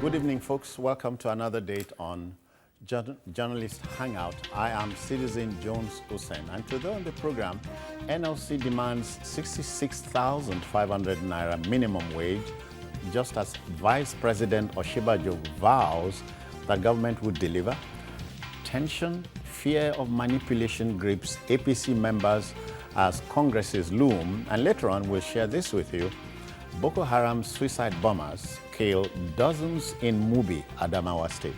Good evening, folks. Welcome to another date on Journalist Hangout. I am Citizen Jones Hussein, and today on the program, NLC demands 66,500 naira minimum wage, just as Vice President Oshibajo vows that government would deliver. Tension, fear of manipulation grips APC members as Congresses loom, and later on we'll share this with you. Boko Haram suicide bombers kill dozens in Mubi, Adamawa State.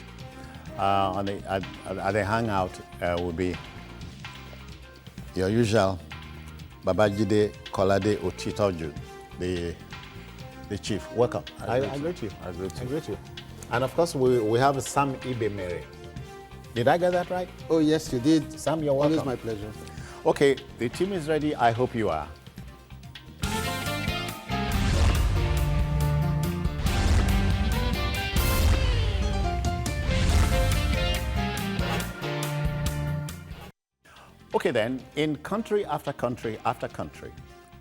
At the Hangout will be your usual Babajide Kolade Otitoju, the chief. Welcome. I greet you. I greet you. And of course, we have Sam Ibe Mere. Did I get that right? Oh, yes, you did. Sam, you're welcome. Always my pleasure. Okay, the team is ready. I hope you are. Okay then, in country after country after country,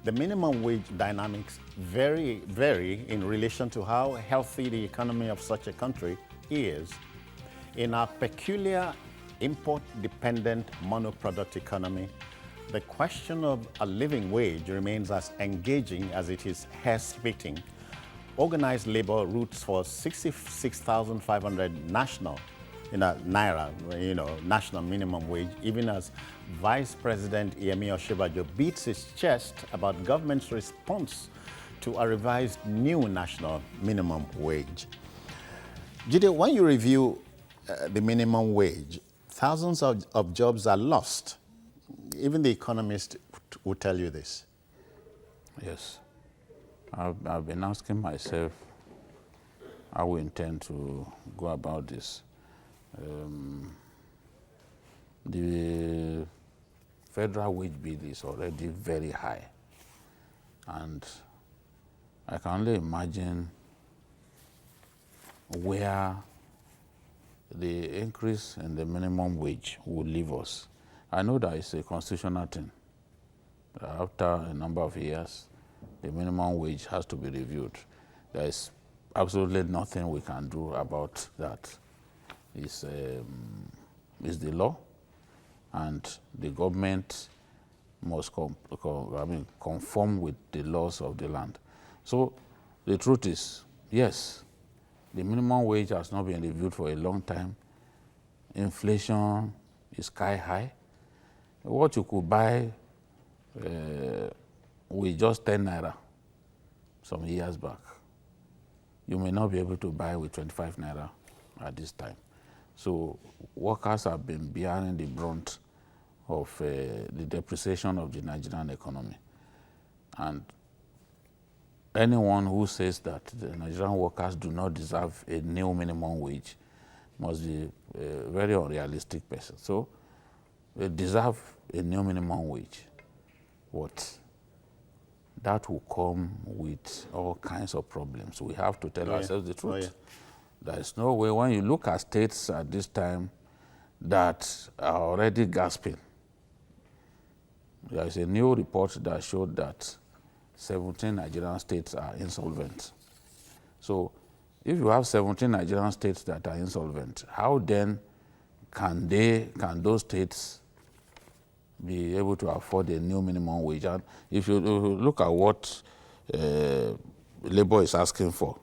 the minimum wage dynamics vary in relation to how healthy the economy of such a country is. In our peculiar import-dependent monoproduct economy, the question of a living wage remains as engaging as it is hair-splitting. Organized labor roots for 66,500 national naira, national minimum wage, even as Vice President Yemi Oshibajo beats his chest about government's response to a revised new national minimum wage. Jide, when you review the minimum wage, thousands of jobs are lost. Even the economist will tell you this. Yes. I've been asking myself how we intend to go about this. The federal wage bill is already very high, and I can only imagine where the increase in the minimum wage will leave us. I know that it's a constitutional thing. After a number of years, the minimum wage has to be reviewed. There is absolutely nothing we can do about that. It's the law, and the government must conform with the laws of the land. So the truth is, yes, the minimum wage has not been reviewed for a long time. Inflation is sky high. What you could buy with just 10 naira some years back, you may not be able to buy with 25 naira at this time. So workers have been bearing the brunt of the depreciation of the Nigerian economy. And anyone who says that the Nigerian workers do not deserve a new minimum wage must be a very unrealistic person. So they deserve a new minimum wage, but that will come with all kinds of problems. We have to tell ourselves the truth. Oh, yeah. There is no way, when you look at states at this time that are already gasping. There is a new report that showed that 17 Nigerian states are insolvent. So if you have 17 Nigerian states that are insolvent, how then can those states be able to afford a new minimum wage? And if you look at what labor is asking for,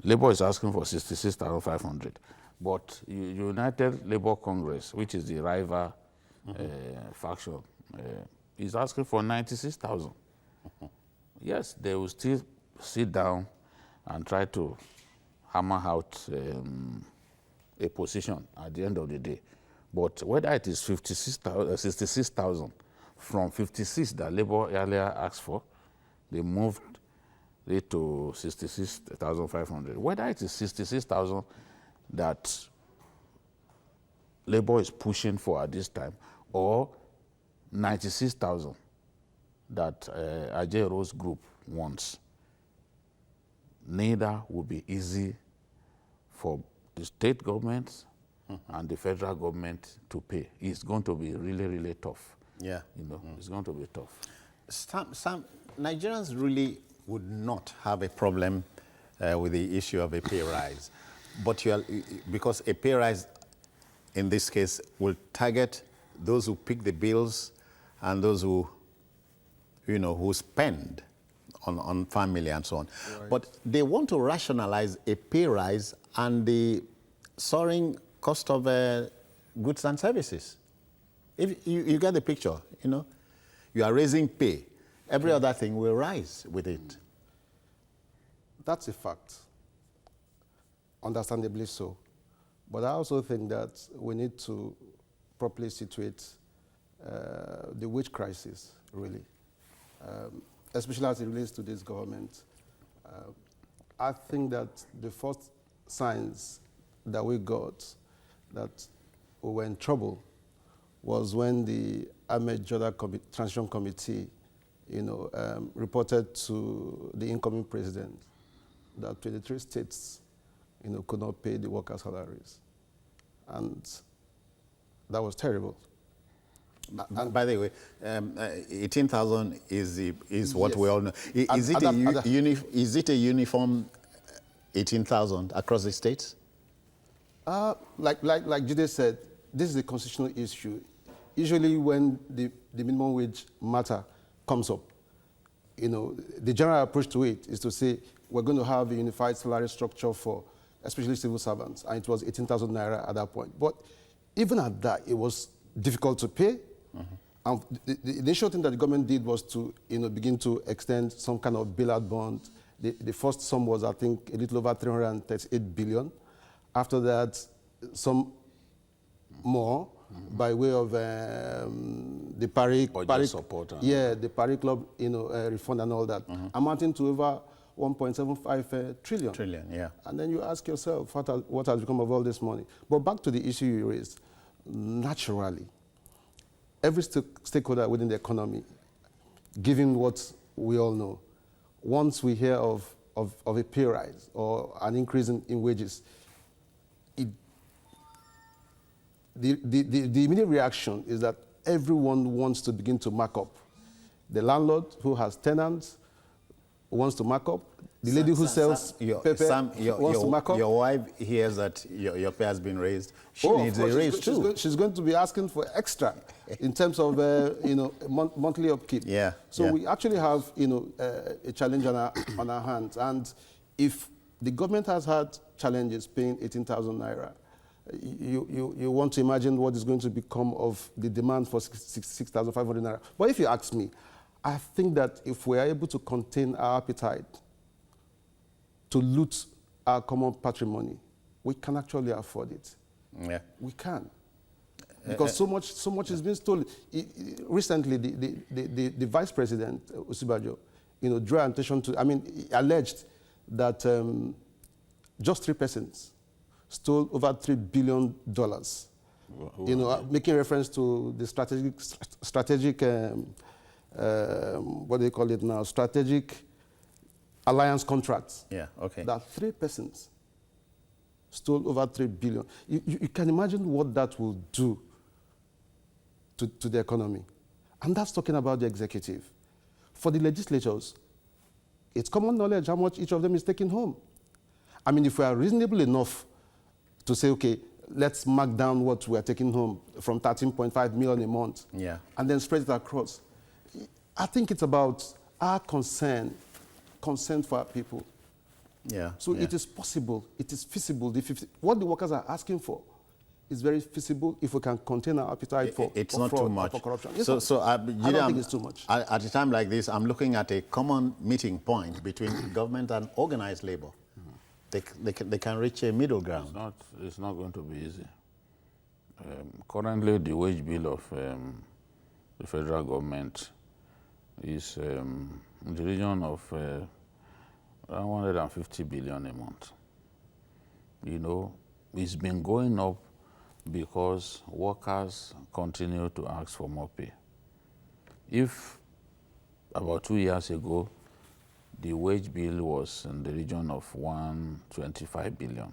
labor is asking for 66,500, but United Labour Congress, which is the rival faction, is asking for 96,000. Yes, they will still sit down and try to hammer out a position at the end of the day. But whether it is 66,000 from 56 that Labour earlier asked for, they moved it to 66,500. Whether it is 66,000 that Labour is pushing for at this time, or 96,000 that Ajay Rose Group wants, neither will be easy for the state governments and the federal government to pay. It's going to be really, really tough. Yeah. It's going to be tough. Sam, Nigerians really would not have a problem with the issue of a pay rise. But because a pay rise in this case will target those who pick the bills and those who, who spend on family and so on. Right. But they want to rationalize a pay rise and the soaring cost of goods and services. If you get the picture, you are raising pay. Every other thing will rise with it. That's a fact, understandably so. But I also think that we need to properly situate the wage crisis, really, especially as it relates to this government. I think that the first signs that we got that we were in trouble was when the Ahmed Jordan Transition Committee, reported to the incoming president that 23 states, could not pay the workers' salaries, and that was terrible. And by the way, 18,000 is what yes. we all know. Is it a uniform 18,000 across the states? Like Jide said, this is a constitutional issue. Usually when the minimum wage matter comes up, the general approach to it is to say, we're going to have a unified salary structure for especially civil servants, and it was 18,000 naira at that point. But even at that, it was difficult to pay. And the initial thing that the government did was to begin to extend some kind of bailout bond. The first sum was, I think, a little over 338 billion. After that, some more by way of the Paris support. The Paris Club, refund and all that, amounting to over 1.75 trillion. Trillion, yeah. And then you ask yourself, what has become of all this money? But back to the issue you raised, naturally, every stakeholder within the economy, given what we all know, once we hear of a pay rise or an increase in wages, the immediate reaction is that everyone wants to begin to mark up. The landlord who has tenants wants to mark up. The lady who sells pepper wants to mark up. Your wife hears that your pay has been raised. She needs a raise too. She's going to be asking for extra in terms of monthly upkeep. Yeah. So we actually have a challenge on our hands. And if the government has had challenges paying 18,000 naira, you want to imagine what is going to become of the demand for 6,500 naira. But if you ask me, I think that if we are able to contain our appetite to loot our common patrimony, we can actually afford it. Yeah. We can. Because so much is being stolen. Recently, the vice president, Usibajo, drew attention to, he alleged that just 3 persons stole over $3 billion. Making reference to the strategic what do they call it now? Strategic alliance contracts. Yeah, okay. That 3 persons stole over $3 billion. You can imagine what that will do to the economy. And that's talking about the executive. For the legislatures, it's common knowledge how much each of them is taking home. If we are reasonable enough to say, okay, let's mark down what we are taking home from 13.5 million a month, and then spread it across. I think it's about our concern for our people. Yeah. So it is possible, it is feasible. What the workers are asking for is very feasible if we can contain our appetite for not fraud, too much. for corruption. Yes, I don't think it's too much. At a time like this, I'm looking at a common meeting point between government and organized labor. They can reach a middle ground. It's not going to be easy. Currently, the wage bill of the federal government is in the region of around 150 billion a month. It's been going up because workers continue to ask for more pay. If about 2 years ago, the wage bill was in the region of 125 billion,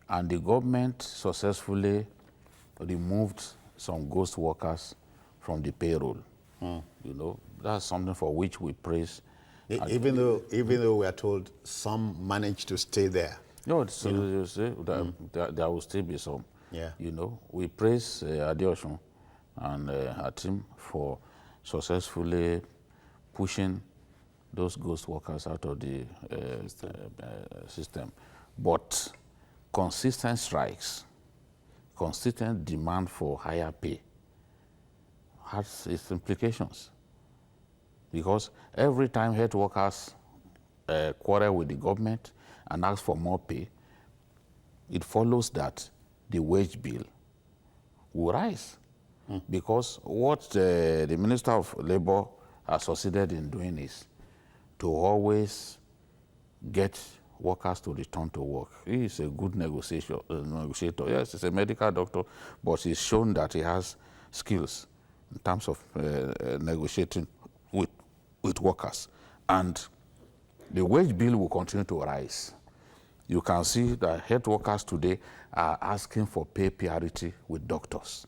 and the government successfully removed some ghost workers from the payroll. That's something for which we praise. Even though we are told some managed to stay there. No, so you say that there will still be some. Yeah. You know, we praise Adeosun and her team for successfully pushing those ghost workers out of the system. But consistent strikes, consistent demand for higher pay has its implications. Because every time health workers quarrel with the government and ask for more pay, it follows that the wage bill will rise. Because what the Minister of Labour has succeeded in doing is to always get workers to return to work. He is a good negotiator. Yes, he's a medical doctor, but he's shown that he has skills in terms of negotiating with workers. And the wage bill will continue to rise. You can see that health workers today are asking for pay parity with doctors.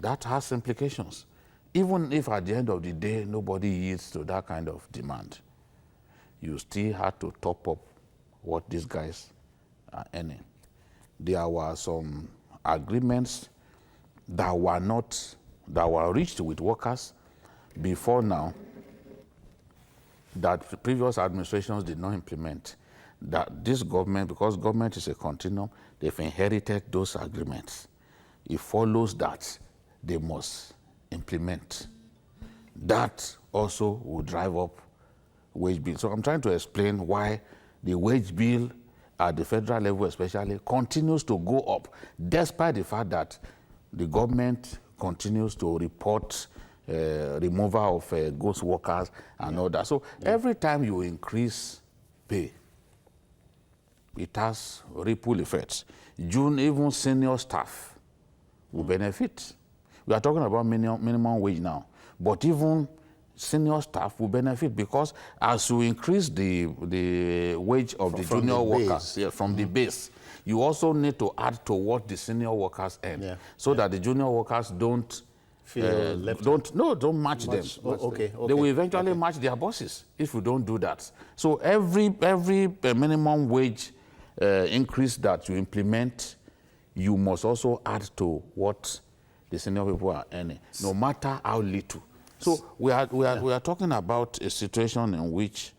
That has implications. Even if at the end of the day nobody yields to that kind of demand, you still have to top up what these guys are earning. There were some agreements that were reached with workers before now that previous administrations did not implement. That this government, because government is a continuum, they've inherited those agreements. It follows that they must implement. That also will drive up wage bill. So I'm trying to explain why the wage bill at the federal level especially continues to go up, despite the fact that the government continues to report removal of ghost workers and all that. So every time you increase pay, it has ripple effects. June, even senior staff will benefit. We are talking about minimum wage now, but even senior staff will benefit because as you increase the wage of the junior workers from the base, you also need to add to what the senior workers earn, so that the junior workers don't don't match them. Okay. They will eventually match their bosses if you don't do that. So every minimum wage increase that you implement, you must also add to what the senior people are earning, no matter how little. So we are talking about a situation in which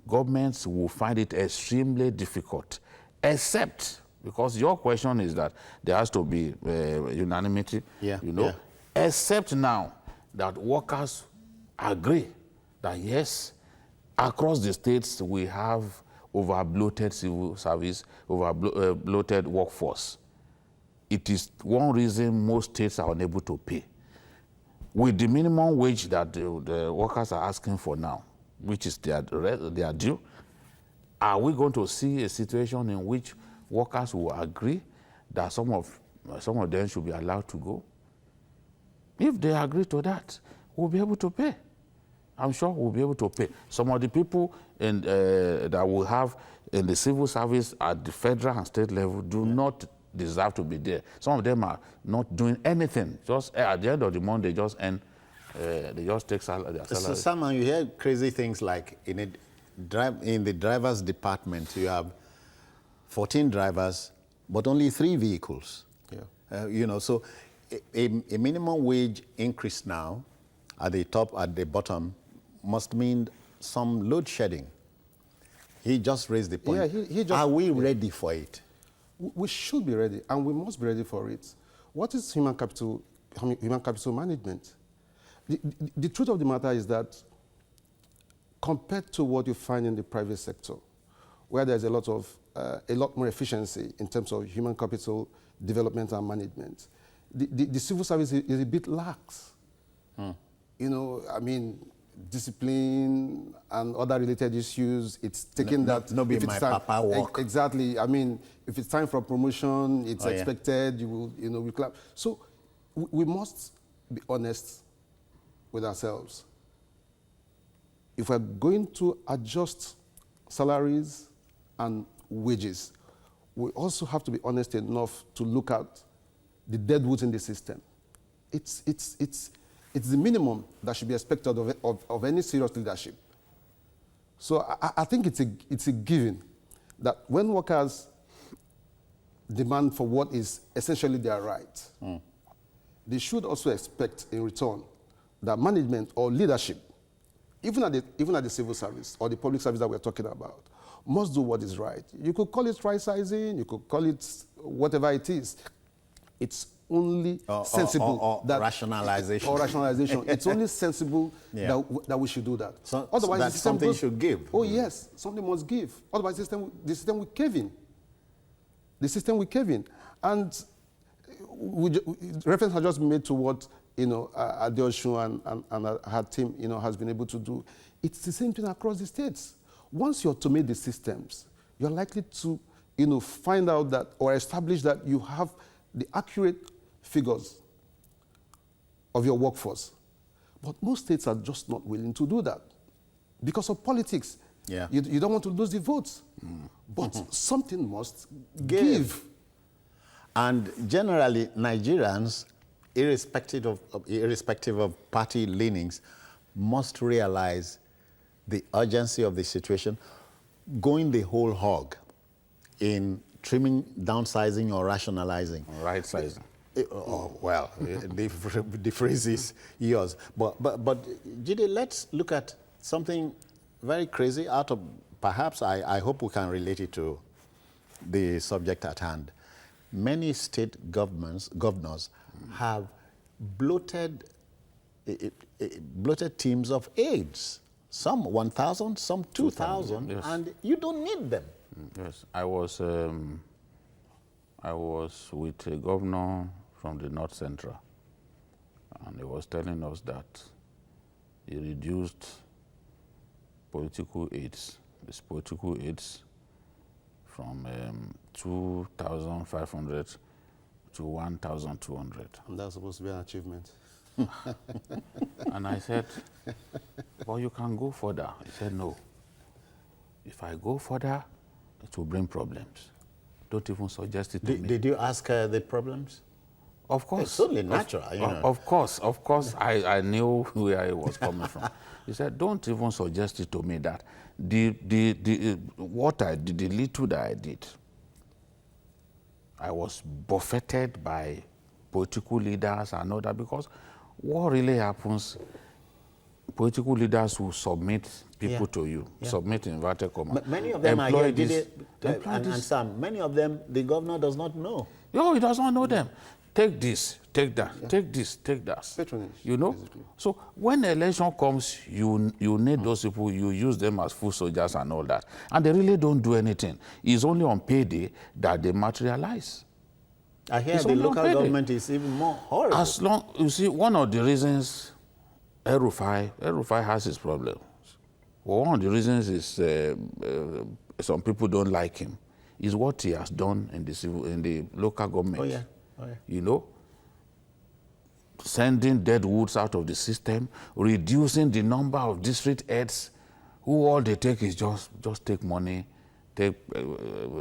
governments will find it extremely difficult, except because your question is that there has to be unanimity, except now that workers agree that yes, across the states we have over-bloated civil service, over-bloated workforce. It is one reason most states are unable to pay. With the minimum wage that the workers are asking for now, which is their due, are we going to see a situation in which workers will agree that some of them should be allowed to go? If they agree to that, we'll be able to pay. I'm sure we'll be able to pay. Some of the people that we have in the civil service at the federal and state level do not deserve to be there. Some of them are not doing anything. Just at the end of the month, they just earn, they just take their salary. So, Salman, you hear crazy things like in the driver's department, you have 14 drivers, but only 3 vehicles. So a minimum wage increase now at the top, at the bottom, must mean some load shedding. He just raised the point. Are we ready for it? We should be ready, and we must be ready for it. What is human capital management? The truth of the matter is that compared to what you find in the private sector, where there's a lot more efficiency in terms of human capital development and management, the civil service is a bit lax. Discipline and other related issues, it's taking that. Not be my papa work. Exactly. If it's time for promotion, it's expected, you will, we clap. So we must be honest with ourselves. If we're going to adjust salaries and wages, we also have to be honest enough to look at the deadwood in the system. It's the minimum that should be expected of any serious leadership. So I think it's a given that when workers demand for what is essentially their right, they should also expect in return that management or leadership, even at the civil service or the public service that we're talking about, must do what is right. You could call it right-sizing, you could call it whatever it is. It's only sensible or rationalization. Or rationalization. It's only sensible that we should do that. So, otherwise, that something should give. Oh yes, something must give. Otherwise, the system will cave in. The system will cave in. And reference has just been made to what Adeosun and her team has been able to do. It's the same thing across the states. Once you automate the systems, you're likely to find out that or establish that you have the accurate figures of your workforce. But most states are just not willing to do that because of politics. Yeah. You don't want to lose the votes. But something must give. And generally, Nigerians, irrespective of party leanings, must realize the urgency of the situation. Going the whole hog in trimming, downsizing, or rationalizing. Right sizing. Well, the phrase is yours. But Jide, let's look at something very crazy out of, perhaps I hope we can relate it to the subject at hand. Many state governors have bloated teams of aides. Some 1,000, some 2,000, yes. And you don't need them. Yes, I was with a governor from the North Central, and he was telling us that he reduced political aids, his political aids, from 2,500 to 1,200. And that's supposed to be an achievement. And I said, well, you can go further. He said, no. If I go further, it will bring problems. Don't even suggest it to me. Did you ask the problems? Of course. It's only natural, Of course, I knew where he was coming from. He said, don't even suggest it to me that what I did, the little that I did, I was buffeted by political leaders and all that, because what really happens, political leaders will submit people to you, submit inverted commas. Many of them are here, and Sam, many of them, the governor does not know. No, he does not know them. Take this, take that, take this, take that. Patronage, basically. So when the election comes, you need those people, you use them as foot soldiers and all that. And they really don't do anything. It's only on payday that they materialize. I hear the local government is even more horrible. As long, you see, one of the reasons El-Rufai has his problems. Well, one of the reasons is some people don't like him, is what he has done in the local government. Oh yeah. Sending dead woods out of the system, reducing the number of district heads who all they take is just take money,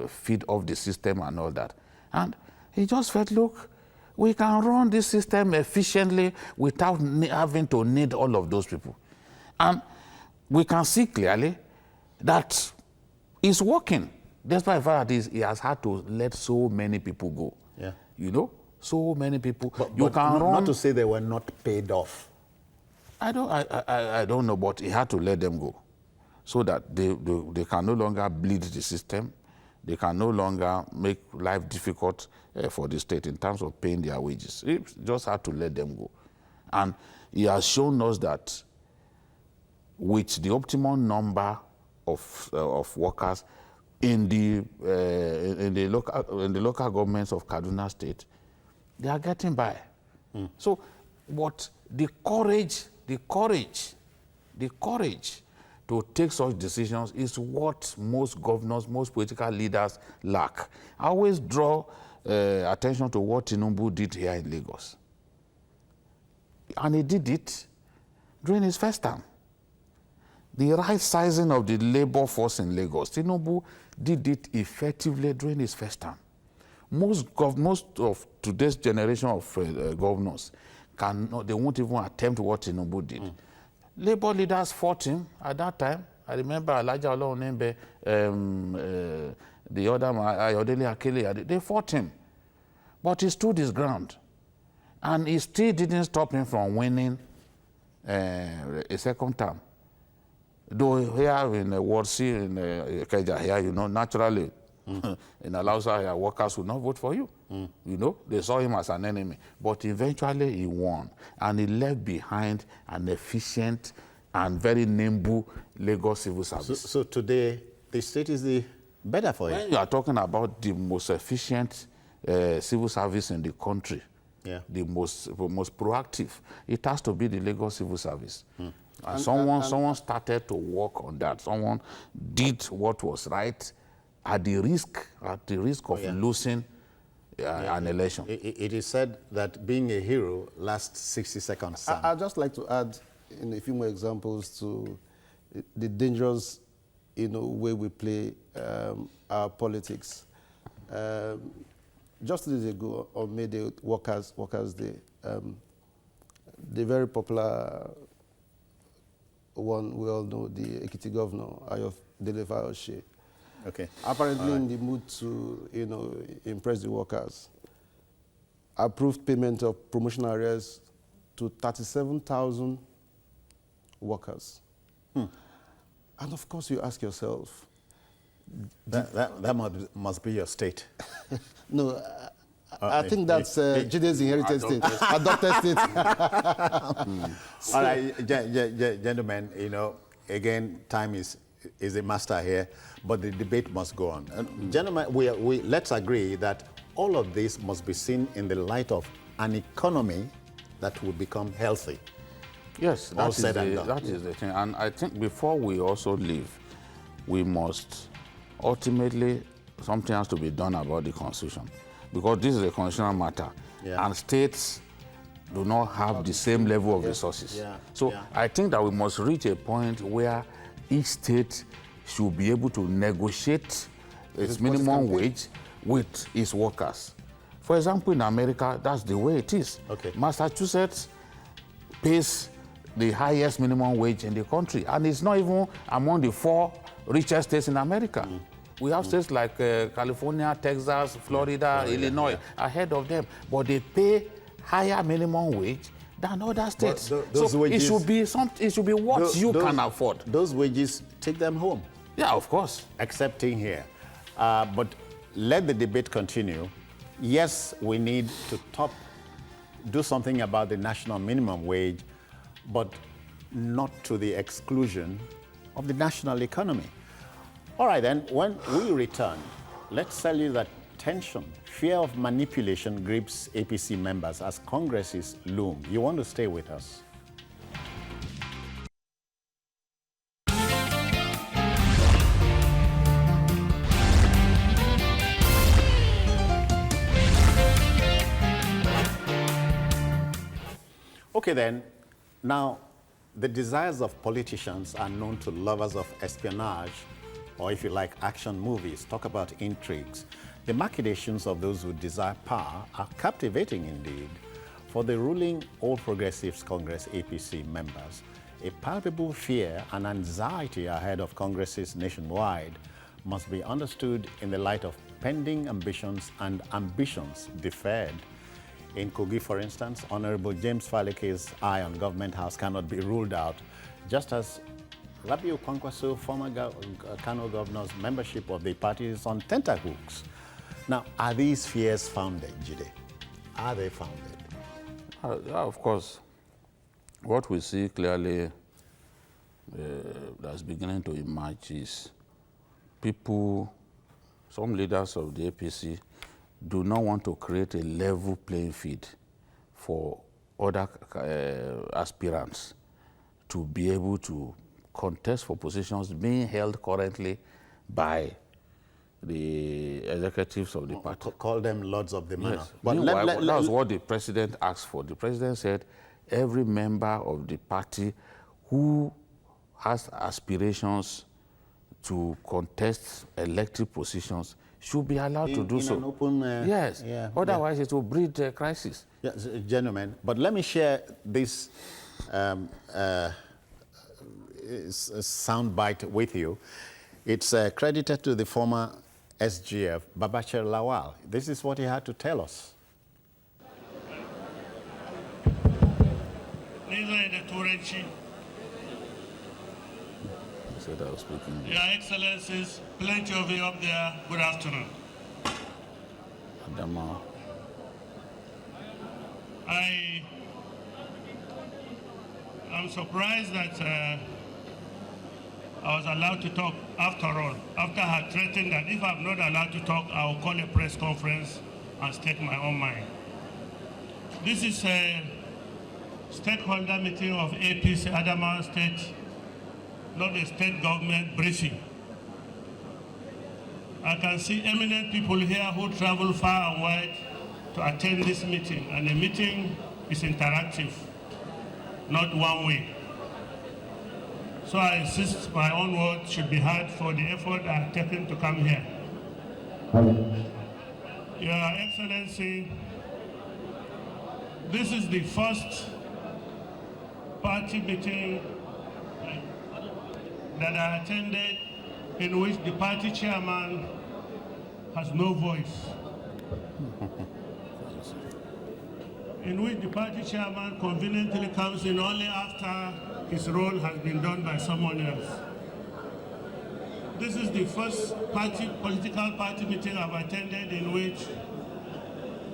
feed off the system and all that. And he just felt, look, we can run this system efficiently without having to need all of those people. And we can see clearly that it's working. Despite the fact that he has had to let so many people go. Yeah. So many people. But not to say they were not paid off. I don't know, but he had to let them go, so that they can no longer bleed the system. They can no longer make life difficult for the state in terms of paying their wages. He just had to let them go. And he has shown us that with the optimum number of workers in the local governments of Kaduna State, they are getting by. So, what the courage to take such decisions is what most governors, most political leaders lack. I always draw attention to what Tinubu did here in Lagos. And he did it during his first term. The right sizing of the labor force in Lagos, Tinubu did it effectively during his first term. Most of today's generation of governors they won't even attempt what Tinubu did. Labor leaders fought him at that time, I remember Elijah Olowonembe, the other man, Ayodele Akele, they fought him. But he stood his ground. And it still didn't stop him from winning a second term. Though here in the Ward C, in Ikeja here, you know, naturally, in Alausa here, workers would not vote for you. You know, they saw him as an enemy. But eventually he won. And he left behind an efficient and very nimble Lagos civil service. So today, the state is the better for When you are talking about the most efficient civil service in the country, the most proactive, it has to be the Lagos civil service. And someone started to work on that. Someone did what was right at the risk of losing an election. It is said that being a hero lasts 60 seconds. Sam. I'd just like to add in a few more examples to the dangerous, way we play our politics. Just 2 days ago, on May Day, Workers' Day, the very popular one we all know, the Ekiti governor, Ayodele Fayose, apparently in the mood to, impress the workers, approved payment of promotional arrears to 37,000 workers. And of course, you ask yourself, that must be your state. No, I think that's Jide's inherited state, adopted state. All right, gentlemen, again, time is a master here, but the debate must go on. Gentlemen, let's agree that all of this must be seen in the light of an economy that will become healthy. Yes, that is the thing. And I think before we also leave, we must ultimately, something has to be done about the Constitution. Because this is a constitutional matter. And states do not have the same level of resources. I think that we must reach a point where each state should be able to negotiate its minimum wage with its workers. For example, in America, that's the way it is. Massachusetts pays the highest minimum wage in the country, and it's not even among the 4 richest states in America. We have states like California, Texas, Florida, Illinois ahead of them, but they pay higher minimum wage than other states. Wages, it should be what you can afford. Those wages, take them home. Yeah, of course. Excepting here. But let the debate continue. Yes, we need to do something about the national minimum wage, but not to the exclusion of the national economy. All right, then, when we return, let's tell you that tension, fear of manipulation grips APC members as Congresses loom. You want to stay with us? Okay, then, now, the desires of politicians are known to lovers of espionage, or if you like, action movies. Talk about intrigues. The machinations of those who desire power are captivating indeed. For the ruling All Progressives Congress APC members, a palpable fear and anxiety ahead of Congresses nationwide must be understood in the light of pending ambitions and ambitions deferred. In Kogi, for instance, Honorable James Faleke's eye on Government House cannot be ruled out, just as Rabiu Kwankwaso, former Kano governor's membership of the party is on tenterhooks. Now, are these fears founded, Jide? Are they founded? Of course. What we see clearly that's beginning to emerge is people, some leaders of the APC, do not want to create a level playing field for other aspirants to be able to contest for positions being held currently by the executives of the party. Call them lords of the manor. Yes. But that was what the president asked for. The president said every member of the party who has aspirations to contest elective positions should be allowed to do so. An open, yes. Otherwise, it will breed a crisis. Yes, gentlemen. But let me share this soundbite with you. It's credited to the former SGF, Babachir Lawal. This is what he had to tell us. Your Excellencies, plenty of you up there, good afternoon. I'm surprised that I was allowed to talk after all, after I had threatened that if I'm not allowed to talk, I will call a press conference and state my own mind. This is a stakeholder meeting of APC Adamawa State, not a state government briefing. I can see eminent people here who travel far and wide to attend this meeting, and the meeting is interactive, not one way. So I insist my own words should be heard for the effort I have taken to come here. Your Excellency, this is the first party meeting that I attended in which the party chairman has no voice. In which the party chairman conveniently comes in only after his role has been done by someone else. This is the first political party meeting I've attended in which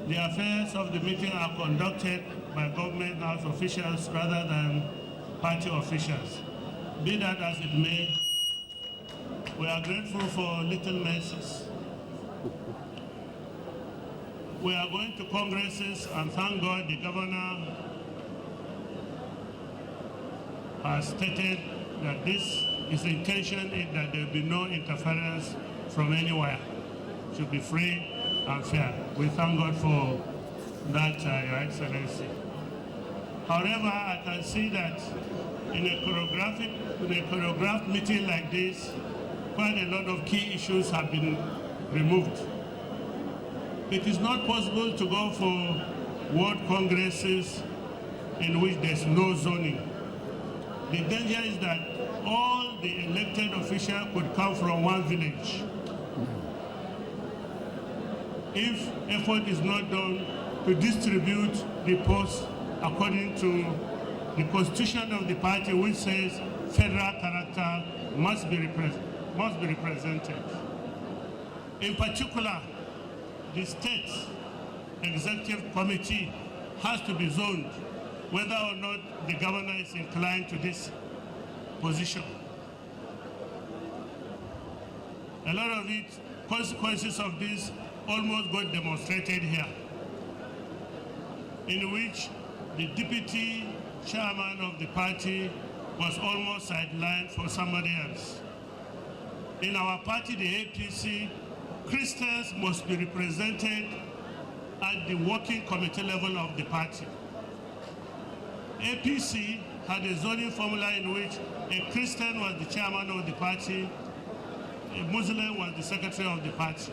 the affairs of the meeting are conducted by government house officials rather than party officials. Be that as it may, we are grateful for little mercies. We are going to congresses, and thank God the governor has stated that his intention is that there will be no interference from anywhere. It should be free and fair. We thank God for that, Your Excellency. However, I can see that in a choreographed meeting like this, quite a lot of key issues have been removed. It is not possible to go for world congresses in which there's no zoning. The danger is that all the elected officials could come from one village. If effort is not done to distribute the posts according to the constitution of the party, which says federal character must be represented. In particular, the state executive committee has to be zoned, whether or not the governor is inclined to this position. A lot of it, consequences of this almost got demonstrated here, in which the deputy chairman of the party was almost sidelined for somebody else. In our party, the APC, Christians must be represented at the working committee level of the party. APC had a zoning formula in which a Christian was the chairman of the party, a Muslim was the secretary of the party.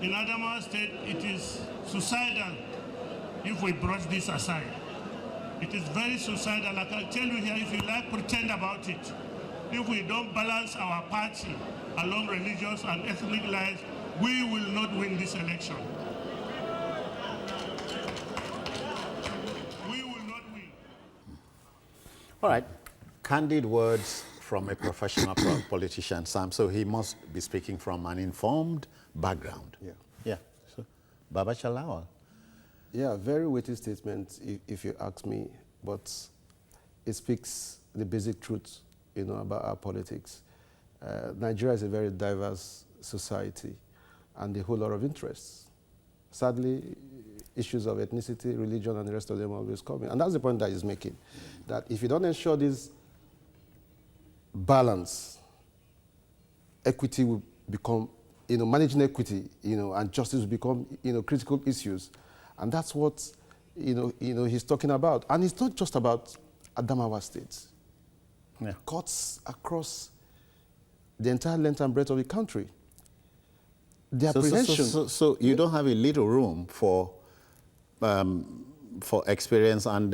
In Adamawa State, it is suicidal if we brush this aside. It is very suicidal. I can tell you here, if you like, pretend about it. If we don't balance our party along religious and ethnic lines, we will not win this election. We will not win. All right, candid words from a professional politician, Sam. So he must be speaking from an informed background. Yeah. Yeah. So, Babachir Lawal. Yeah, very weighty statement, if you ask me, but it speaks the basic truth, about our politics. Nigeria is a very diverse society and a whole lot of interests. Sadly, issues of ethnicity, religion, and the rest of them always come in. And that's the point that he's making, that if you don't ensure this balance, equity will become, managing equity, and justice will become, critical issues. And that's what, he's talking about. And it's not just about Adamawa State. Yeah. Courts across the entire length and breadth of the country. The apprehension. So you don't have a little room for experience and,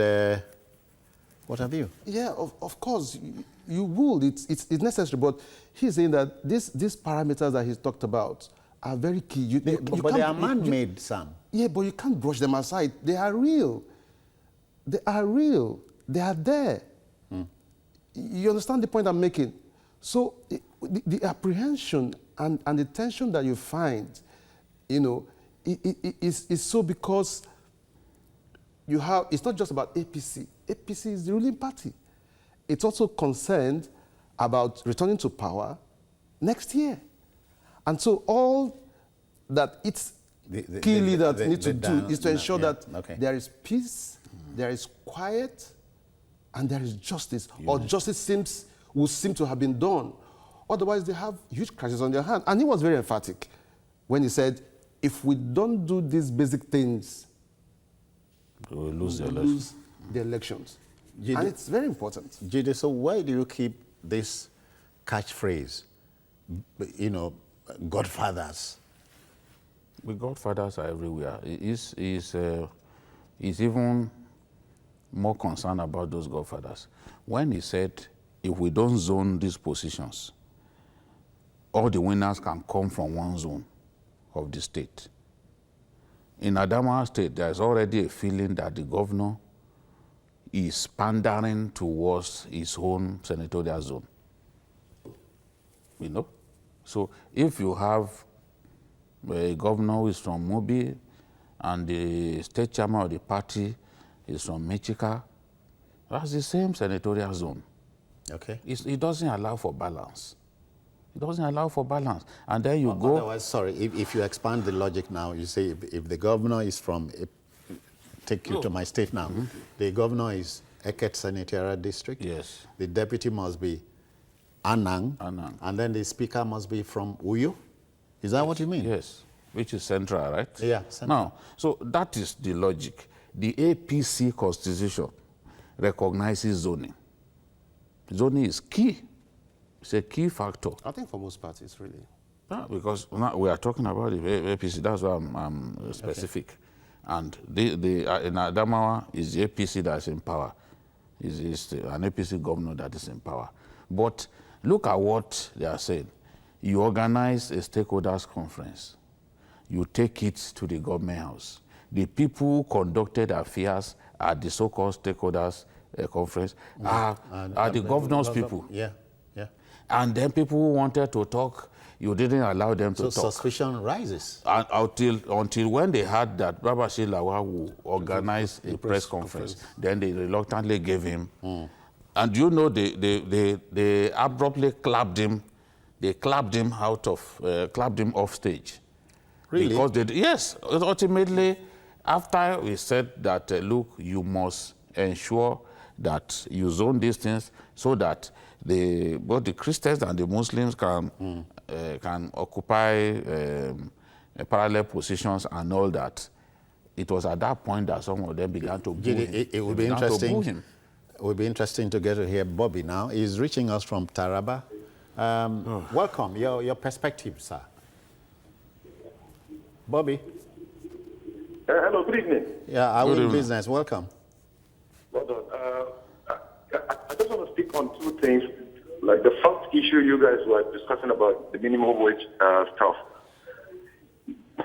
What have you? Yeah, of course, you would. It's necessary, but he's saying that these parameters that he's talked about are very key. But they are man-made, Sam. Yeah, but you can't brush them aside. They are real. They are real. They are there. You understand the point I'm making? So the apprehension and the tension that you find, is so because you have, it's not just about APC. APC is the ruling party. It's also concerned about returning to power next year. And so all that its key leaders need to do is to ensure that there is peace, there is quiet, and there is justice. Or justice will seem to have been done. Otherwise, they have huge crises on their hands. And he was very emphatic when he said, if we don't do these basic things, we will lose the elections. And it's very important. Jide, so why do you keep this catchphrase, godfathers? The godfathers are everywhere. He's even more concerned about those godfathers. When he said, if we don't zone these positions, all the winners can come from one zone of the state. In Adamawa State, there is already a feeling that the governor is pandering towards his own senatorial zone. So if you have a governor who is from Mobi and the state chairman of the party is from Michika, that's the same senatorial zone. Okay. It doesn't allow for balance. It doesn't allow for balance. And then you go... Otherwise, sorry, if you expand the logic now, you say if the governor is from, take you to my state now, the governor is Eket Senatorial District. Yes. The deputy must be Anang. And then the speaker must be from Uyo. Is that what you mean? Yes, which is central, right? Yeah, central. Now, so that is the logic. The APC constitution recognizes zoning. Zoning is key. It's a key factor. I think for most parties, really. Yeah, because now we are talking about the APC, that's why I'm specific. Okay. And in Adamawa is the APC that's in power. Is an APC governor that is in power. But look at what they are saying. You organize a stakeholders conference. You take it to the government house. The people who conducted affairs at the so-called stakeholders conference are the governor's people. Yeah. And then people who wanted to talk, you didn't allow them to talk. So suspicion rises. And until when they heard that Babashir Lawal will organize a press conference, then they reluctantly gave him. And they abruptly clapped him. They clapped him off stage. Really? Because yes, ultimately, after we said that, look, you must ensure that you zone these things so that both the Christians and the Muslims can occupy parallel positions and all that. It was at that point that some of them began to boo him. It would be interesting. It would be interesting to get to hear Bobby now. He's reaching us from Taraba. Welcome. Your perspective, sir. Bobby. Hello, good evening. Yeah, I will business. Welcome. Well done. I just want to speak on two things. Like the first issue you guys were discussing about the minimum wage stuff.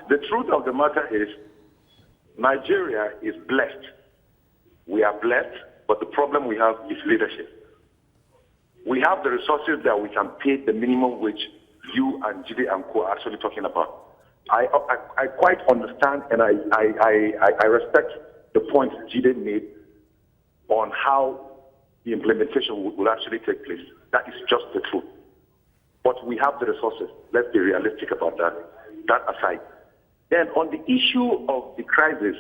The truth of the matter is Nigeria is blessed. We are blessed, but the problem we have is leadership. We have the resources that we can pay the minimum wage you and Jide and Co are actually talking about. I quite understand and I respect the points Jide made on how the implementation will actually take place. That is just the truth. But we have the resources. Let's be realistic about that. That aside. Then on the issue of the crisis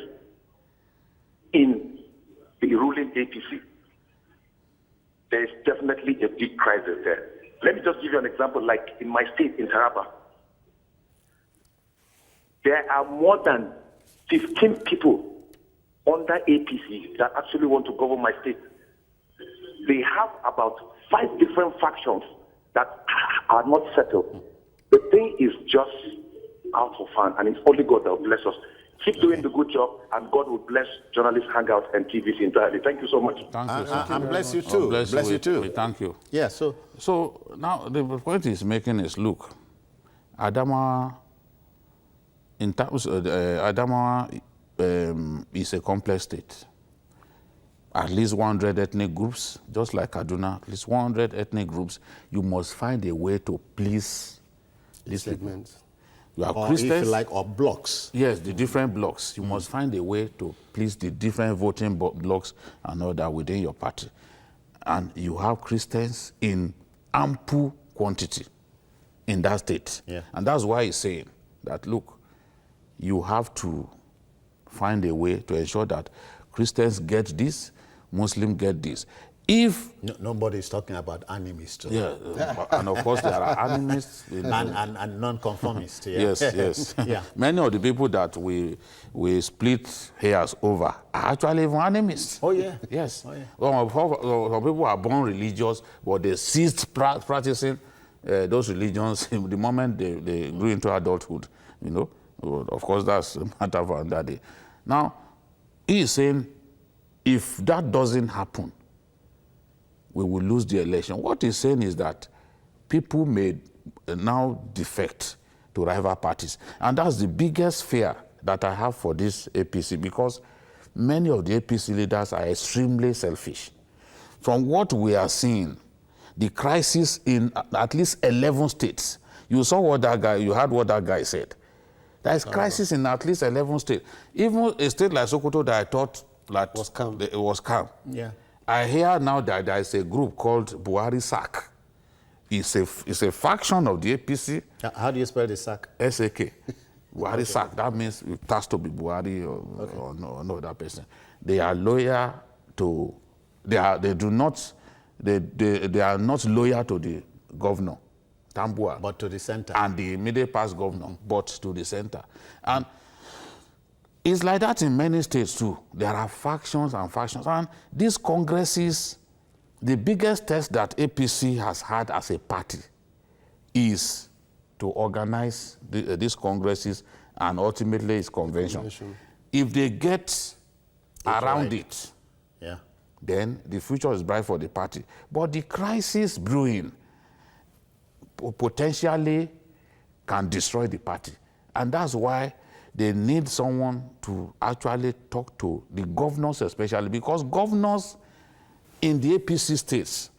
in the ruling APC, there is definitely a big crisis there. Let me just give you an example. Like in my state, in Taraba, there are more than 15 people under APC that actually want to govern my state. They have about 5 different factions that are not settled. The thing is just out of hand, and it's only God that will bless us. Keep doing the good job, and God will bless Journalist Hangout and TVC entirely. Thank you so much. Thank you. And bless you too. Oh, bless you too. We thank you. Yeah, So now the point he's making is, look, Adamawa, in terms of Adamawa is a complex state. At least 100 ethnic groups, just like Kaduna, at least 100 ethnic groups. You must find a way to please these Segments. You have or Christians. if you like, or blocks. Yes, the different blocks. You must find a way to please the different voting blocks and all that within your party. And you have Christians in ample quantity in that state. Yeah. And that's why he's saying that, look, you have to find a way to ensure that Christians get this, Muslims get this. If Nobody is talking about animists too. yeah, and of course there are animists and non-conformists. Yeah. Yes, yes. Yeah. Many of the people that we split hairs over are actually even animists. Oh yeah. Yes. Oh, yeah. Some people are born religious, but they ceased practicing those religions the moment they grew into adulthood. You know, of course that's a matter for another day. Now, he is saying, if that doesn't happen, we will lose the election. What he's saying is that people may now defect to rival parties. And that's the biggest fear that I have for this APC, because many of the APC leaders are extremely selfish. From what we are seeing, the crisis in at least 11 states, you saw what that guy, you heard what that guy said. There is crisis in at least 11 states. Even a state like Sokoto that I thought that Was calm. It was calm. Yeah. I hear now that there is a group called Buhari SAC. It's a faction of the APC, How do you spell the sack? SAK. Buhari SAC, that means it has to be Buhari or no other person. They are loyal to, they are not loyal to the governor, Tambua. But to the center. And the immediate past governor, but to the center. And it's like that in many states too. There are factions and factions. And these congresses, the biggest test that APC has had as a party is to organize these congresses and ultimately its convention. If they get around it, Yeah. then the future is bright for the party. But the crisis brewing potentially can destroy the party. And that's why they need someone to actually talk to the governors especially, because governors in the APC states,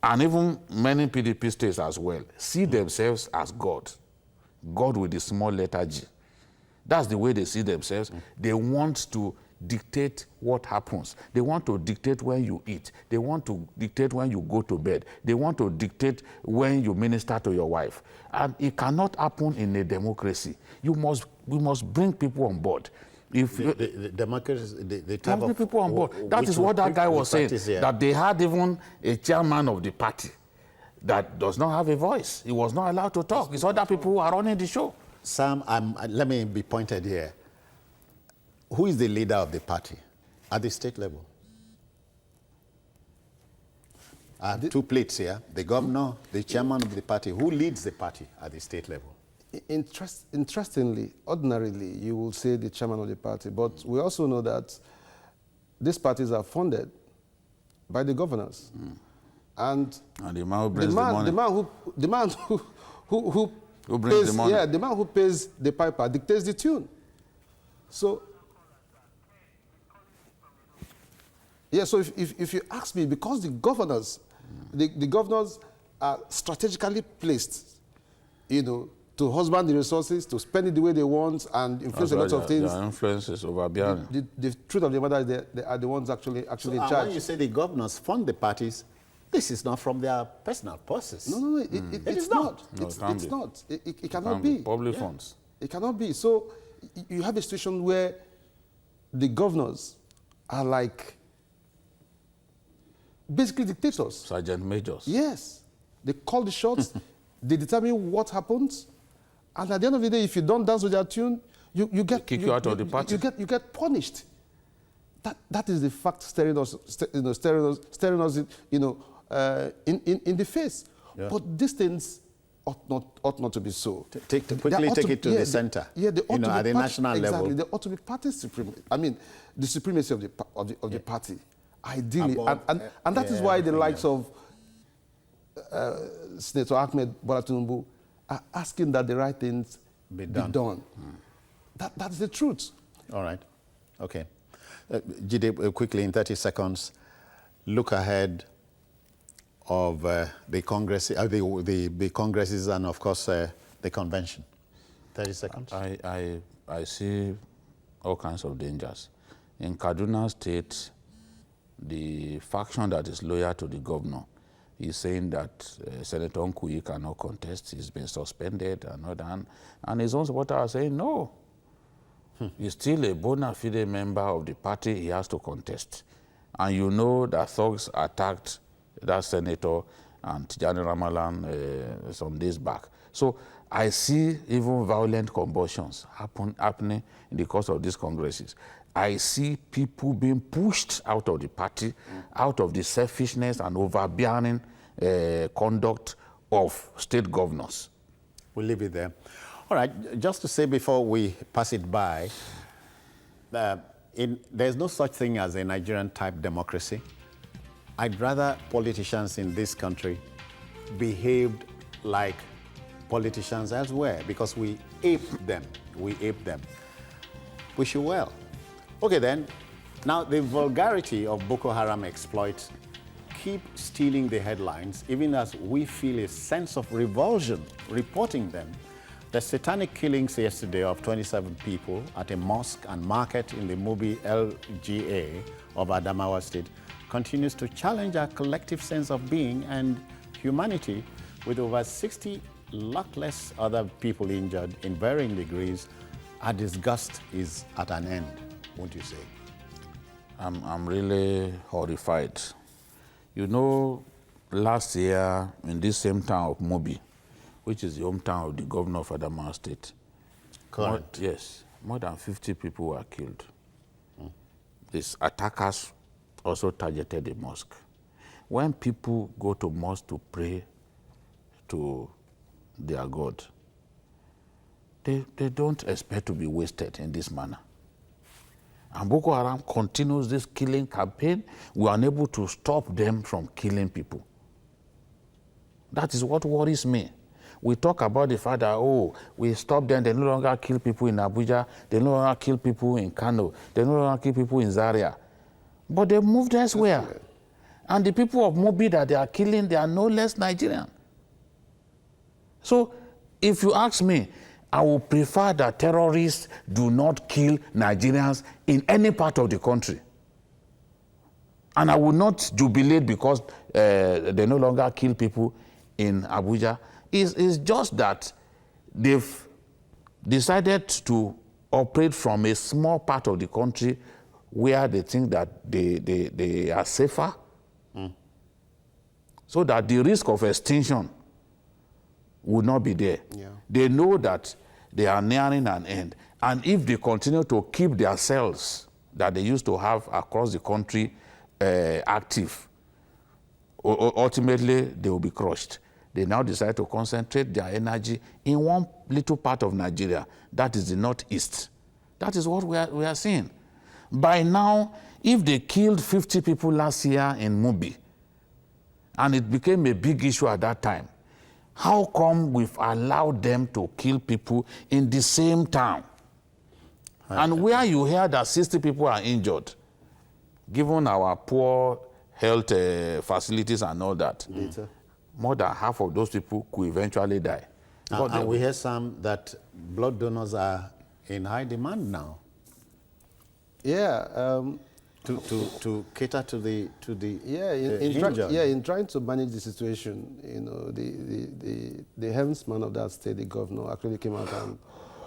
and even many PDP states as well, see themselves as God. God with the small letter G. That's the way they see themselves. They want to dictate what happens. They want to dictate when you eat. They want to dictate when you go to bed. They want to dictate when you minister to your wife. And it cannot happen in a democracy. We must bring people on board. If The democracy, the type bring of people on board. That is what that guy was saying, that they had even a chairman of the party that does not have a voice. He was not allowed to talk. It's other people who are running the show. Sam, let me be pointed here. Who is the leader of the party at the state level? I have two plates here. The governor, the chairman of the party. Who leads the party at the state level? Interestingly, ordinarily, you will say the chairman of the party, but we also know that these parties are funded by the governors. And the man who brings the money. The man who brings pays, the money. Yeah, the man who pays the piper dictates the tune. So, yeah, so if you ask me, because the governors, the governors are strategically placed, you know, to husband the resources, to spend it the way they want, and influence a lot of things. Their influence is overbearing. The truth of the matter is they are the ones actually in charge. When you say the governors fund the parties, this is not from their personal purses. No, it's not. No, It's it can't be. not. It cannot Can be. Public funds. It cannot be. So you have a situation where the governors are like basically dictators. Sergeant majors. Yes. They call the shots, they determine what happens, and at the end of the day, if you don't dance with their tune, you get They kick you out of the party. You get punished. That is the fact staring us in the face. Yeah. But these things ought not to be so. Quickly take it to the center. Yeah, they ought to be at the national exactly, level. there ought to be party supremacy. I mean, the supremacy of the party, ideally, and that is why the likes of Senator Ahmed Bola Tinubu are asking that the right things be done. That's the truth. All right. Okay. Jide, quickly in 30 seconds, look ahead of the Congress, the Congresses, and of course the convention. 30 seconds. I see all kinds of dangers. In Kaduna State, the faction that is loyal to the governor is saying that Senator Nkuyi cannot contest. He's been suspended and all that. And his own supporters are saying no. He's still a bona fide member of the party. He has to contest. And you know that thugs attacked that senator and Tijani Ramalan some days back. So I see even violent convulsions happening in the course of these congresses. I see people being pushed out of the party, out of the selfishness and overbearing conduct of state governors. We'll leave it there. All right, just to say before we pass it by, there's no such thing as a Nigerian-type democracy. I'd rather politicians in this country behaved like politicians elsewhere because we ape them. We ape them. Wish you well. Okay then, now the vulgarity of Boko Haram exploits keep stealing the headlines even as we feel a sense of revulsion reporting them. The satanic killings yesterday of 27 people at a mosque and market in the Mubi LGA of Adamawa State continues to challenge our collective sense of being and humanity. With over 60 luckless other people injured in varying degrees, our disgust is at an end, won't you say? I'm really horrified. You know, last year in this same town of Mubi, which is the hometown of the governor of Adamawa State. Correct. More than 50 people were killed. These attackers also targeted the mosque. When people go to mosque to pray to their God, they don't expect to be wasted in this manner. And Boko Haram continues this killing campaign. We are unable to stop them from killing people. That is what worries me. We talk about the fact that, oh, we stop them, they no longer kill people in Abuja, they no longer kill people in Kano, they no longer kill people in Zaria. But they moved elsewhere. And the people of Mubi that they are killing, they are no less Nigerian. So, if you ask me, I would prefer that terrorists do not kill Nigerians in any part of the country. And I will not jubilate because they no longer kill people in Abuja. It's just that they've decided to operate from a small part of the country where they think that they are safer, so that the risk of extinction would not be there. Yeah. They know that they are nearing an end. And if they continue to keep their cells that they used to have across the country active, ultimately they will be crushed. They now decide to concentrate their energy in one little part of Nigeria, that is the northeast. That is what we are seeing. By now, if they killed 50 people last year in Mubi, and it became a big issue at that time, how come we've allowed them to kill people in the same town? And where you hear that 60 people are injured, given our poor health facilities and all that, more than half of those people could eventually die. And we hear some that blood donors are in high demand now. Yeah. To cater to the in trying to manage the situation, you know, the helmsman of that state, the governor, actually came out and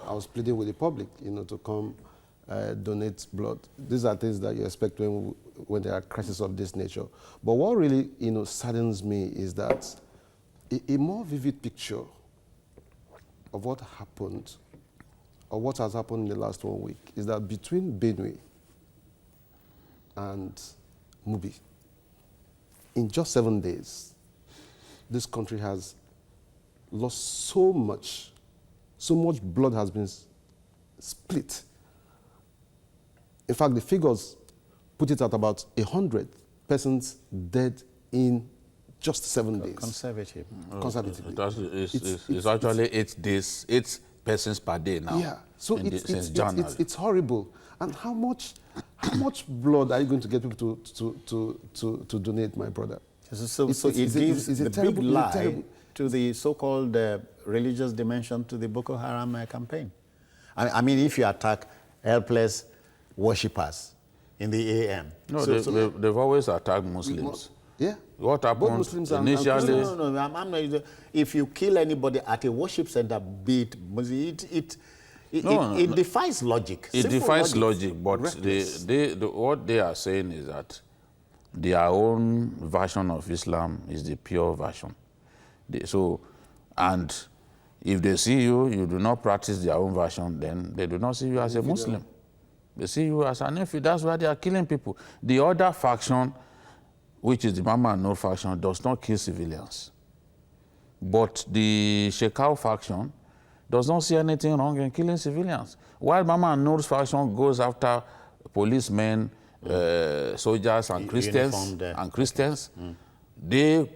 I was pleading with the public, you know, to come donate blood. These are things that you expect when there are crises of this nature. But what really, you know, saddens me is that a more vivid picture of what happened, or what has happened in the last 1 week, is that between Benue and Mubi, in just 7 days, this country has lost so much blood has been split. In fact, the figures put it at about 100 persons dead in just 7 days. Conservative. Conservatively. It's actually 8 days, 8 persons per day now. Yeah, so since January. it's horrible. And how much blood are you going to get people to donate, my brother? So it gives the big lie to the so-called religious dimension to the Boko Haram campaign. I mean, if you attack helpless worshippers in the AM. No, they've always attacked Muslims. Yeah. What happened Muslims initially? No, I'm not. If you kill anybody at a worship center, be it Muslim, it defies logic. It Simple defies logic, but what they are saying is that their own version of Islam is the pure version. And if they see you do not practice their own version, then they do not see you as a Muslim. They see you as an infidel. That's why they are killing people. The other faction, which is the Mama and Noor faction, does not kill civilians. But the Shekau faction does not see anything wrong in killing civilians. While Mama and Noor's faction goes after policemen, soldiers and Christians, they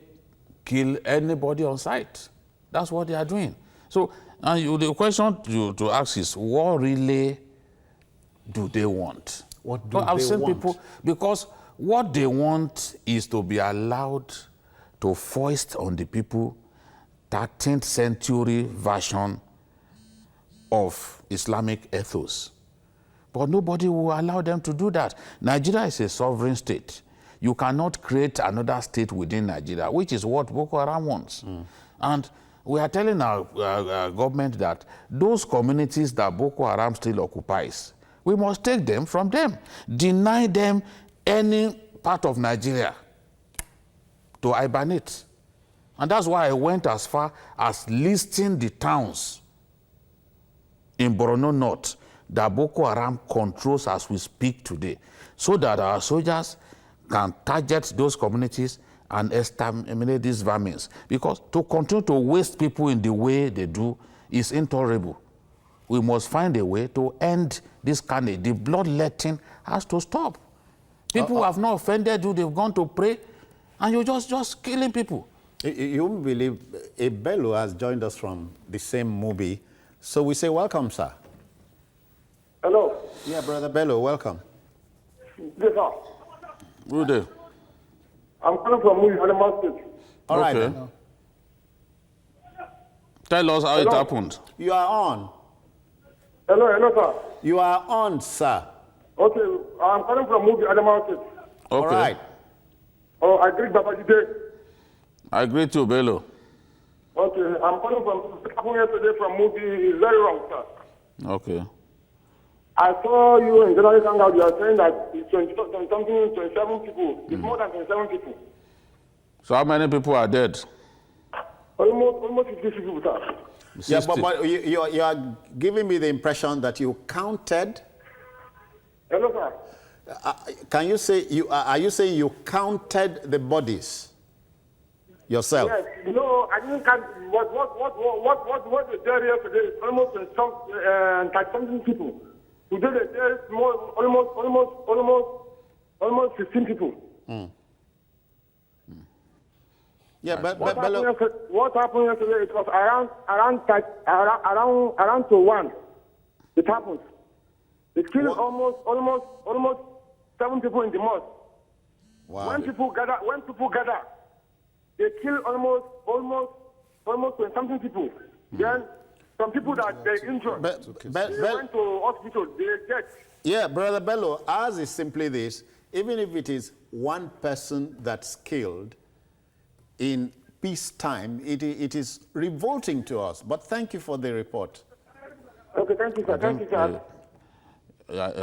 kill anybody on sight. That's what they are doing. So the question to ask is, what really do they want? What do I've they seen want? people, because what they want is to be allowed to foist on the people 13th century version of Islamic ethos. But nobody will allow them to do that. Nigeria is a sovereign state. You cannot create another state within Nigeria, which is what Boko Haram wants. And we are telling our government that those communities that Boko Haram still occupies, we must take them from them. Deny them any part of Nigeria to hibernate. And that's why I went as far as listing the towns in Borno North that Boko Haram controls as we speak today, so that our soldiers can target those communities and exterminate these vermins. Because to continue to waste people in the way they do is intolerable. We must find a way to end this carnage. The bloodletting has to stop. People who have not offended you, they've gone to pray, and you're just killing people. You won't believe a Bello has joined us from the same movie. So we say welcome, sir. Hello. Yeah, Brother Bello, welcome. Yes, sir. Good day. I'm calling from Animal State. All right. Okay. Then. Tell us how it Hello. happened. You are on. Hello, sir. You are on, sir. Okay, I'm calling from Animal State. Okay. All right. Oh, I greet Babajide. I agree to Bello. Okay, I'm calling from what happened yesterday from is very wrong, sir. Okay. I saw you in journalist hangout. You are saying that it's 27 people. It's more than 27 people. So how many people are dead? Almost 50 people, sir. Yeah, 60. but you are giving me the impression that you counted. Hello, sir. Can you say are you saying you counted the bodies yourself? Yes. No, I didn't count. What they did yesterday is almost something people. Today there is almost 15 people. Yeah, but What happened yesterday? It was around to 1. It happened. They killed almost 7 people in the mosque. wow. When people gather, they kill almost 20-something people. Then some people that they injured, they went to hospital. They dead. Yeah, Brother Bello, ours is simply this. Even if it is one person that's killed in peacetime, it is revolting to us. But thank you for the report. Okay, thank you, sir. Thank you, sir.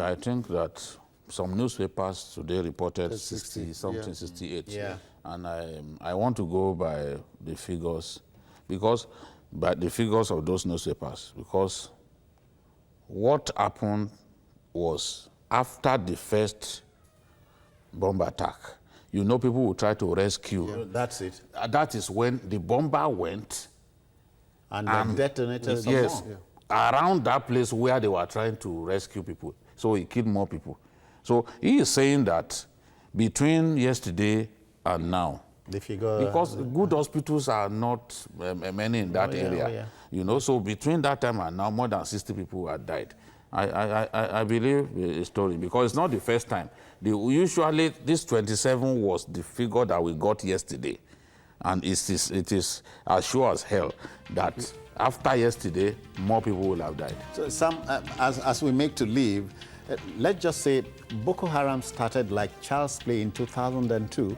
I think that some newspapers today reported 60-something, yeah. 68. Yeah. And I want to go by the figures, by the figures of those newspapers, because what happened was after the first bomb attack, you know, people will try to rescue. Yeah, that's it. That is when the bomber went And the detonators some yes, more. around that place where they were trying to rescue people. So he killed more people. So he is saying that between yesterday and now, the figure, because good hospitals are not many in that area, yeah. you know. So between that time and now, more than 60 people have died. I believe the story because it's not the first time. Usually, this 27 was the figure that we got yesterday, and it is as sure as hell that after yesterday, more people will have died. So as we make to leave, let's just say Boko Haram started like child's play in 2002.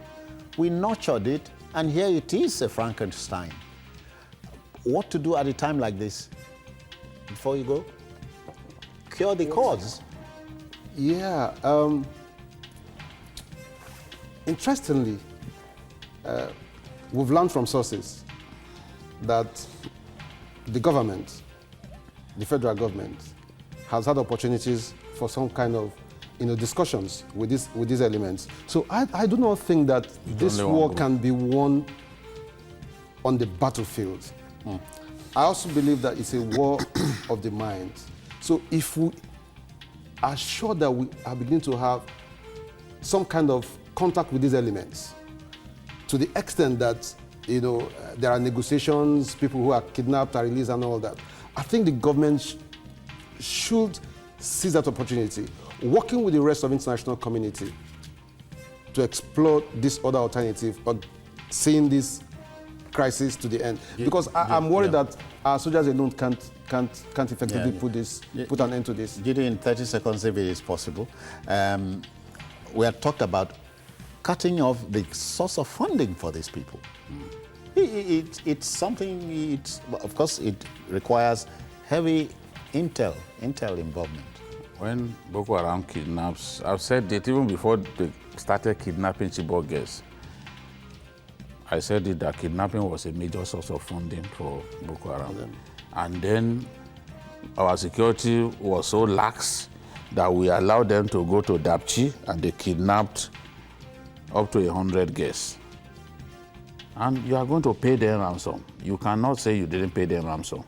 We nurtured it, and here it is, a Frankenstein. What to do at a time like this? Before you go? Cure the cause. Yeah. Interestingly, we've learned from sources that the government, the federal government, has had opportunities for some kind of discussions with these elements. So I do not think that this war can be won on the battlefield. I also believe that it's a war of the mind. So if we are sure that we are beginning to have some kind of contact with these elements, to the extent that there are negotiations, people who are kidnapped are released and all that, I think the government should seize that opportunity, working with the rest of international community to explore this other alternative, but seeing this crisis to the end. Because I'm worried that our soldiers alone can't effectively put an end to this. Judy, in 30 seconds, if it is possible, we have talked about cutting off the source of funding for these people. It's something, of course, it requires heavy intel involvement. When Boko Haram kidnaps, I've said that even before they started kidnapping Chibok girls, I said that kidnapping was a major source of funding for Boko Haram. And then our security was so lax that we allowed them to go to Dapchi and they kidnapped up to 100 girls. And you are going to pay them ransom. You cannot say you didn't pay them ransom.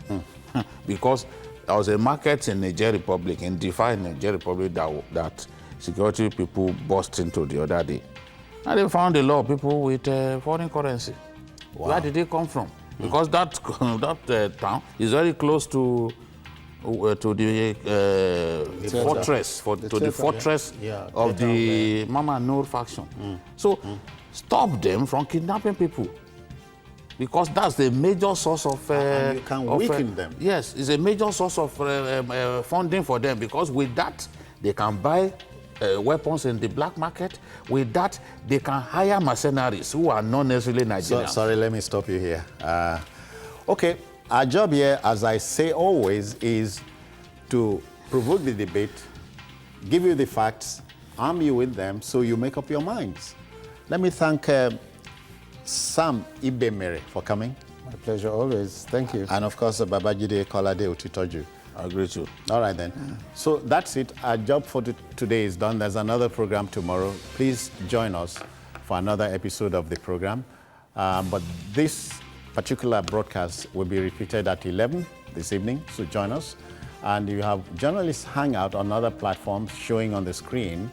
Because there was a market in Niger Republic, in Diffa, Niger Republic, that security people burst into the other day. And they found a lot of people with foreign currency. Wow. Where did they come from? Because that town is very close to the fortress of the Mama Noor faction. So stop them from kidnapping people. Because that's the major source of... and you can weaken them. Yes, it's a major source of funding for them, because with that, they can buy weapons in the black market. With that, they can hire mercenaries who are not necessarily Nigerians. Sorry, let me stop you here. Okay, our job here, as I say always, is to provoke the debate, give you the facts, arm you with them, so you make up your minds. Let me thank Sam Ibemere for coming. My pleasure always. Thank you. And of course, Babajide Kolade Otitoju. I agree too. All right then. So that's it. Our job for today is done. There's another program tomorrow. Please join us for another episode of the program. But this particular broadcast will be repeated at 11 this evening, so join us. And you have Journalists Hangout on other platforms showing on the screen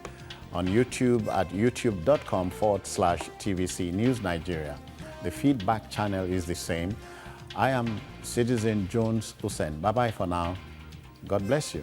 on YouTube at youtube.com/TVC News Nigeria. The feedback channel is the same. I am Citizen Jones Hussein. Bye-bye for now. God bless you.